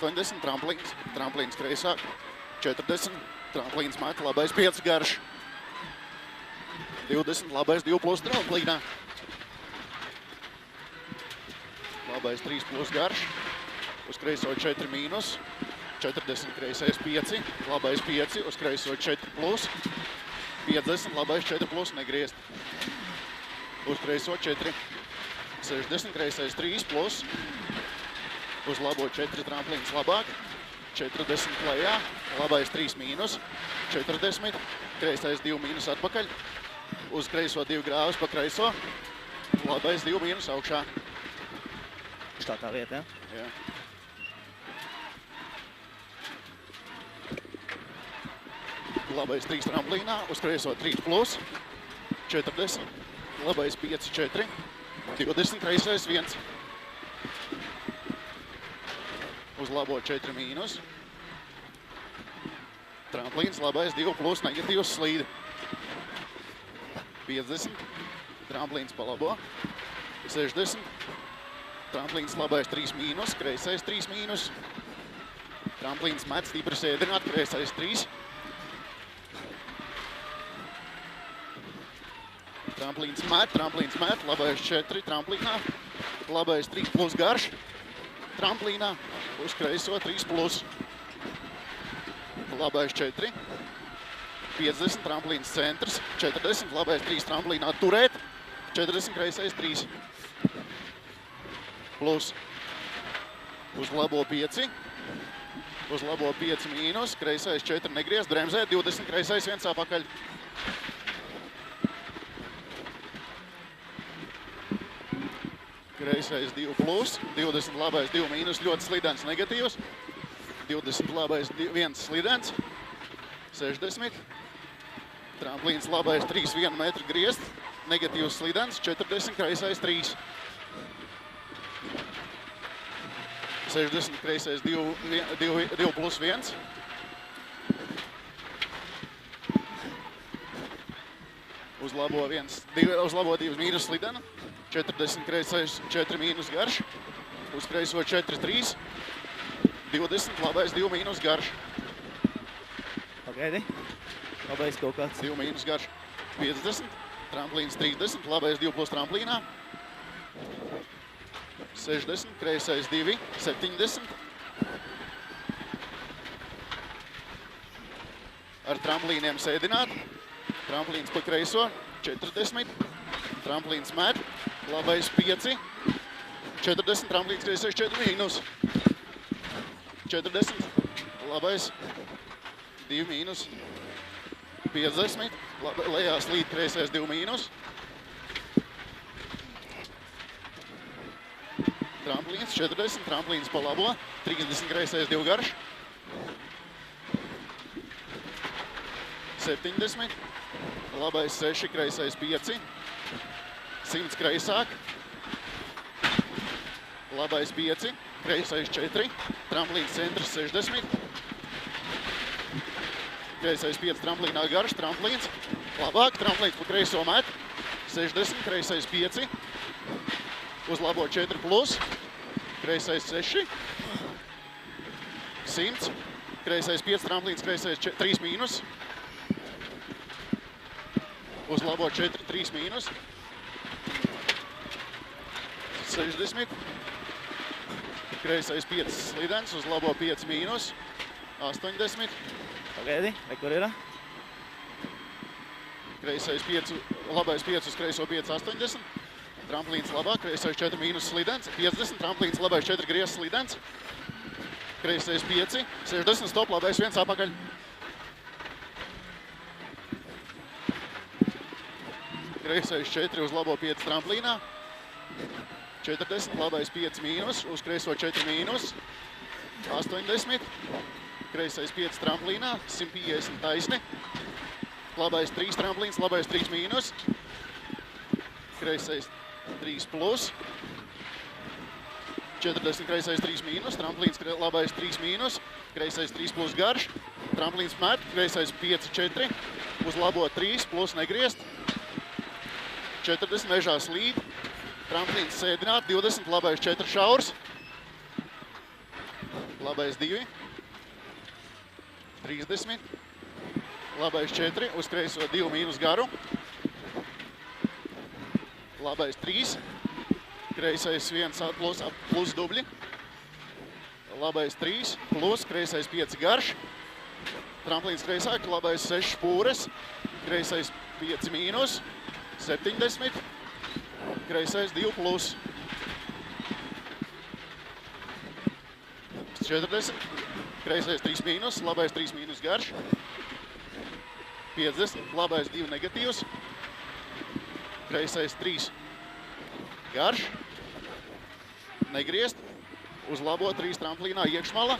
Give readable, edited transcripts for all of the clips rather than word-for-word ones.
80, tramplīns kreisāk, 40, tramplīns met, labais 5 garš, 20, labais 2 plus tramplīnā, labais 3 plus garš, uz kreiso 4 mīnus, 40, kreisais 5, labais 5, uz kreiso 4 plus, 50, labais 4 plus, negriezt, uz kreiso 4, 60, kreisais 3 plus, uz labo 4 tramplīns labāk, 40 plejā, labais 3 mīnus, 40, kreisais 2 mīnus atpakaļ, uz kreiso 2 grāvus pa kreiso, labais 2 mīnus augšā. Tā vieta, Jā. Labais 3 tramplīnā, uz kreiso 3 plus, 40, labais 5, 4, 20, kreisais 1. Uz labo 4 mīnus. Tramplīns, labais 2 plus, negatīvs slīde. 50, tramplīns pa labo, 60, tramplīns labais 3 mīnus, kreisais 3 mīnus. Tramplīns met, stipri sēdināt, kreisais 3. Tramplīns met, labais 4 tramplīnā, labais 3 plus garš, tramplīnā, uz kreiso 3 plus, labais 4, 50, tramplīns centrs, 40, labais 3 tramplīnā turēt, 40, kreisais 3, plus, uz labo 5, uz labo 5 mīnus, kreisais 4 negriezt, bremzēt, 20, kreisais 1 apakaļ. Kreisais 2 plus, 20 labais 2 mīnus, ļoti slidens negatīvs, 20 labais 1 slidens, 60, tramplīns labais 3 1 metru griezt, negatīvs slidens, 40, kreisais 3, 60, kreisais 2 plus 1, uz labo 2 mīnus slidena, 40, kreisais 4 mīnus garš, uz kreiso 4 3, 20, labais 2 mīnus garš. Pagaidi. Labais kaut kāds. 2 mīnus garš, 50, tramplīns 30, labais 2 plus tramplīnā, 60, kreisais 2, 70. Ar tramplīniem sēdināt, tramplīns pa kreiso, 40, tramplīns met, labais 5, 40, tramplīns kreisais 4 mīnus, 40, labais 2 mīnus, 50, lejā slīd kreisais 2 mīnus, tramplīns 40, tramplīns pa labo, 30, kreisais 2 garš, 70, labais 6, kreisais 5, 100 kreisāk, labais 5, kreisais 4, tramplīns centrs 60, kreisais 5, tramplīnā garš, tramplīns, labāk, tramplīns pa kreiso met, 60, kreisais 5, uz labo 4 plus, kreisais 6, 100, kreisais 5, tramplīns, kreisais 3 mīnus, uz labo 4, 3 mīnus, 60, kreisais 5 slidens, uz labo 5 mīnus, 80. Pagaidi, kur ir? Kreisais 5, labais 5 uz kreiso 5, 80. Tramplīns labāk, kreisais 4 mīnus slidens, 50. Tramplīns labais 4 griezs slidens, kreisais 5, 60, stop, labais 1 apakaļ. Kreisais 4 uz labo 5 tramplīnā, 40, labais 5 mīnus, uz kreiso 4 mīnus, 80, kreisais 5 tramplīnā, 150 taisni, labais 3 tramplīns, labais 3 mīnus, kreisais 3 plus, 40, kreisais 3 mīnus, tramplīns labais 3 mīnus, kreisais 3 plus garš, tramplīns met, kreisais 5 4, uz labo 3 plus negriezt, 40 mežā slīd, tramplīns sēdināt, 20, labais 4 šaurs, labais 2, 30, labais 4, uz kreiso 2 mīnus garu, labais 3, kreisais 1 plus dubļi, labais 3, plus, kreisais 5 garš, tramplīns kreisāk, labais 6 pūres, kreisais 5 mīnus, 70, kreisais 2 plus, 40, kreisais 3 mīnus, labais 3 mīnus garš, 50, labais 2 negatīvs, kreisais 3 garš, negriezt, uz labo 3 tramplīnā iekšmala,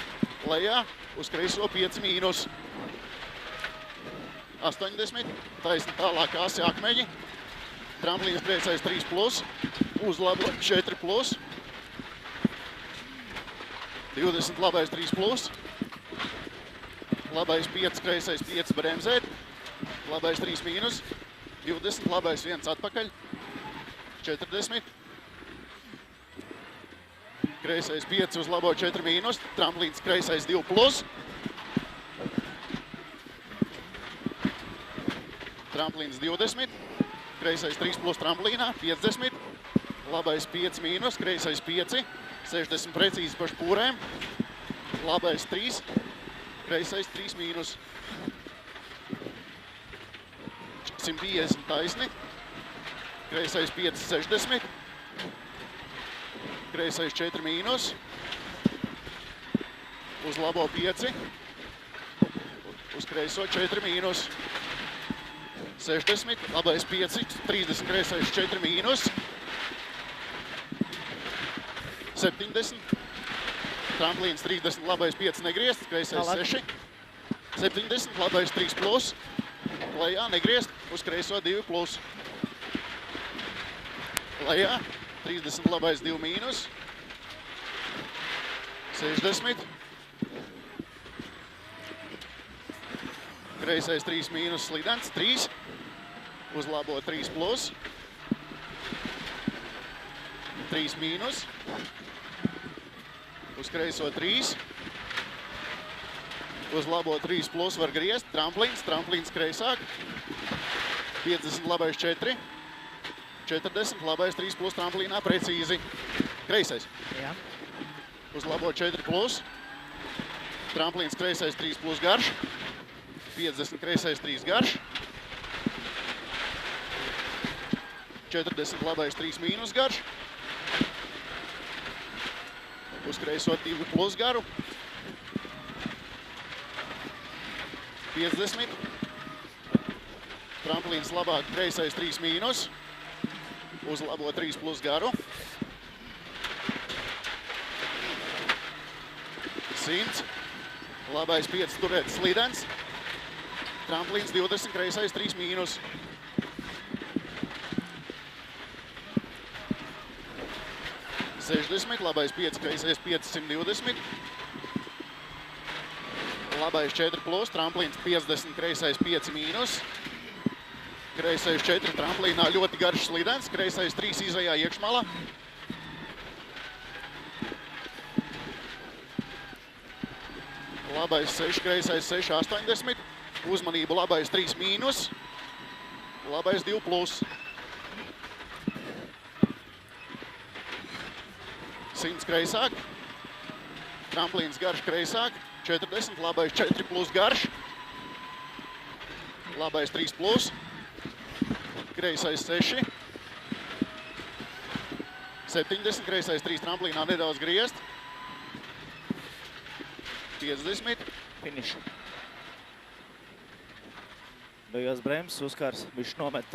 lejā, uz kreiso 5 mīnus, 80, taisni tālāk asi akmeņi, tramplīns kreisais 3 plus, uz labo 4 plus, 20, labais 3 plus, labais 5, kreisais 5 bremzēt, labais 3 mīnus, 20, labais 1 atpakaļ, 40, kreisais 5 uz labo 4 mīnus, tramplīns kreisais 2 plus, tramplīns 20, kreisais 3 plus tramplīnā, 50, labais 5 mīnus, kreisais 5, 60 precīzi paši pūrēm, labais 3, kreisais 3 mīnus, 150 taisni, kreisais 5, 60, kreisais 4 mīnus, uz labo 5, uz kreiso 4 mīnus, 60, labais 5, 30, kreisais 4 mīnus, 70, tramplīns 30, labais 5 negriezt, kreisais 6, 70, labais 3 plus, lejā negriezt, uz kreiso 2 plus, lejā 30, labais 2 mīnus, 60, kreisais 3 mīnus slidens, 3, uz labo 3 plus, 3 mīnus, uz kreiso 3, uz labo 3 plus var griezt, tramplīns kreisāk, 50, labais 4, 40, labais 3 plus tramplīnā, precīzi, kreisais. Jā. Uz labo 4 plus, tramplīns kreisais 3 plus garš, 50, kreisais 3 garš, 40, labais 3 mīnus garš, uz kreiso 2 plus garu, 50, tramplīns labāk, kreisais 3 mīnus, uz labo 3 plus garu, 100, labais 5 turēt slidens, tramplīns 20, kreisais 3 mīnus, 60, labais 5, kreisais 5, 120, labais 4 plus, tramplīns 50, kreisais 5 mīnus, kreisais 4 tramplīnā ļoti garš slidens, kreisais 3 izējā iekšmalā, labais 6, kreisais 6, 80, uzmanību labais 3 mīnus, labais 2 plus, 100 kreisāk, tramplīns garš kreisāk, 40, labais 4 plus garš, labais 3 plus, kreisais 6, 70, kreisais 3 tramplīnā nedaudz griezt, 50, Finiš. Beigās bremzes, uzkars, viņš nomet